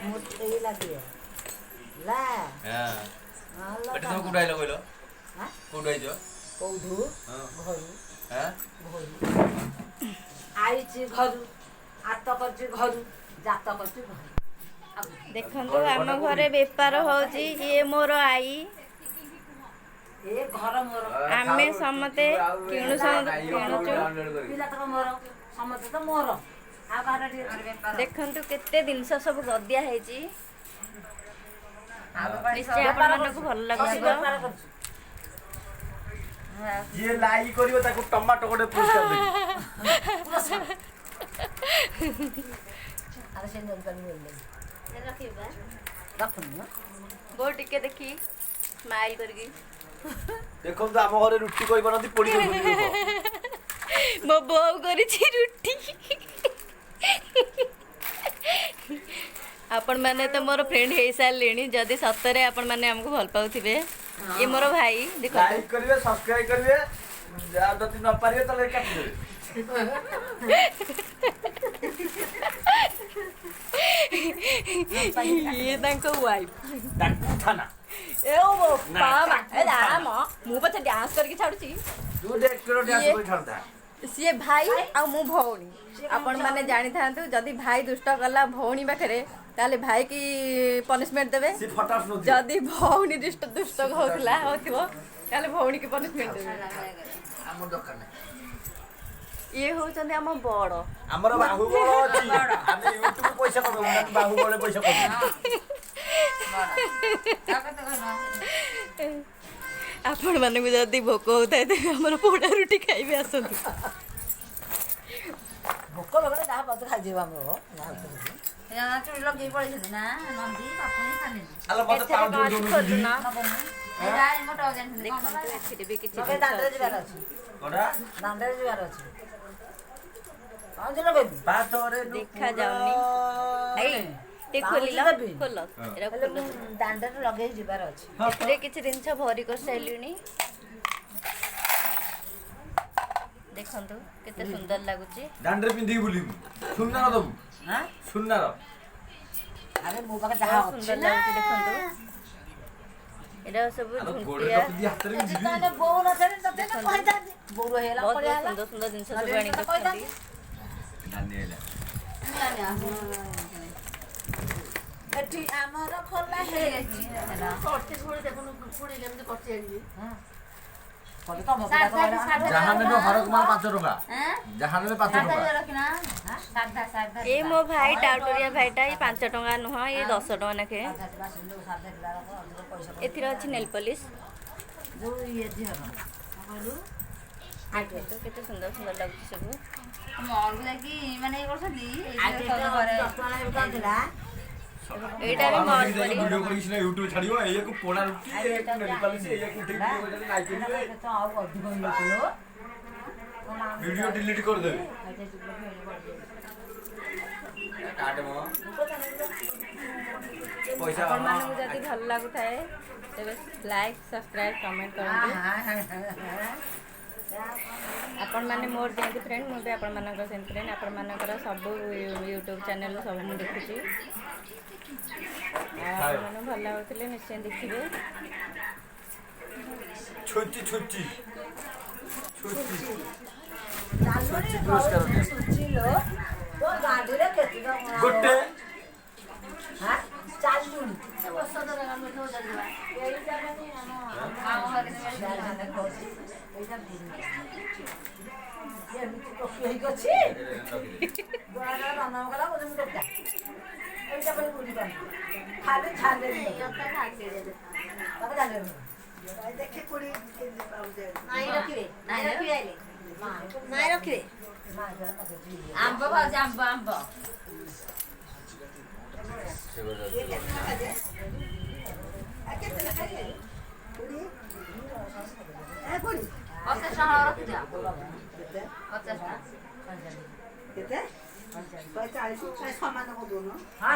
मुझे लगे ला हां बट तुम कुडाई लगइलो हां कुडाई जो कोधु घर हां घर आईची घर आत करची घर जात करची घर देखंतु आम घरे बेपार होची ये मोर आई ए घर मोर आमे समते किणु किणुचु पिला तो मोर समते तो मोर आ घर बेपार देखंतु केते जिनस सब गदिया हेची निश्चय आपण मानको भल लागबो ये लाई करियो ताको टमाटो कोडे पुरस्कार दे अरे से नल कर मिल रखिबा रखनु गो टिके देखी स्माइल करगी देखो तो आम घरे रुटी कोइ बनती पोड़ी दे मो बो करिछि रुटी आपण माने तो मोर फ्रेंड हे सालेनी जदी सतरे आपण माने हमको भल पाउथिबे ये मोर भाई देखो लाइक करिवे सब्सक्राइब करिवे जा दति न पारियो त काट देबे ये तांको वाइफ डाकू थाना ए ओ पामा ए राम मु पछे डांस करके छाडुची तू देख करो डांस कोइ छाड़ता सीए भाई आ मु भौणी आपण माने जानि थांतु जदी भाई दुष्ट कला भौणी पाखरे ताले भाई की पनिशमेंट देबे सी फटास न जदी भौणी दुष्ट दुष्ट होतला होतिबो ताले भौणी की पनिशमेंट देबे हमर दरकार नै ये होचंदी हम बड़ हमर बाहु बड़ अछि हम यूट्यूब पैसा कमाउ ना बाहु बड़े पैसा कमाउ आपण माने को जदी भोक होताय त हमर पोडा रुटी खाइबे आसंतु भोक लगले जा बद खा जेबा हमरो या चुरी लगे पड़े छथि ना नंदी पापुनी खाने अल मत पाउ दू दू ना ए जाय मोटो जेन देखंतु एथिरे भी किछि लगे दांडे जिबार अछि कोडा दांडे जिबार अछि आ जे लगे बात रे देखा जाउनी ए ते खोली ला खोल एरा खोल दांडे लगे जिबार अछि एथिरे किछि दिन छ भरी कर सैलुनी देखंतु केते सुंदर लागुची दांडे पिंदी बुली सुनना न दबु हां सुनना र अरे मो बाका जहा सुंदर लागुची देखंतु एरा सब गोडे झुंटिया तो दी हाथ रे जिबी ताने बो न करे तते न कहता बोरो हेला बहुत पड़े सुंदर सुंदर जिनस सब आनी रखंती नानी एला एठी हमर खोला हे करते थोड़ी देखो पुड़ी केमती करते आनी हां कोले कम बोला जहाने में हरक माल 5 टका हैं जहाने में 5 टका रखना सादा सादा ए मो भाई टाउटरिया भाईटा ये 5 टका नुह ये 10 टका नखे एथिर अछि नेल पॉलिश जो ये दिहर कहलु आटे तो केते सुंदर सुंदर लागुची सब मॉल लगी माने ये करछदी आटे तो घरे 10 टका बिका दिला एटा भी मॉल पड़ी वीडियो करी सिना YouTube छाड़ियो एया को पोड़ा रुटी एया को निकाल से एया को ठीक वीडियो जने लाइक करिवे तो आउ अधिक लोकलो वीडियो डिलीट कर देबे काट मो पैसा आपण मानू जदी भल लागु थाए तबे लाइक सब्सक्राइब कमेंट करंतु आपण माने मोर जेंति फ्रेंड मो भी आपण मानकर सेंति फ्रेंड आपण मानकर सब YouTube चैनल सब मु देखुची आपण माने भल लागुतले निश्चय देखिबे छोटी छोटी छोटी चालू पुरस्कार सुची लो तो गाडी रे केति गोटे हां चालू से बस तो काम में हो जाबा एई जागा नि काम करे एइटा ये मिठी कॉफी हेइ गछि गोरा राना गला बोले मु टोका एइटा पर पुरी पानी खाली छाले नि बाबा जाने देखि पुरी नहीं रखिबे आइले नहीं रखिबे आंब भाज आंब आंब अच्छा रखि दिया अच्छा केते 40 समान को दोनो हां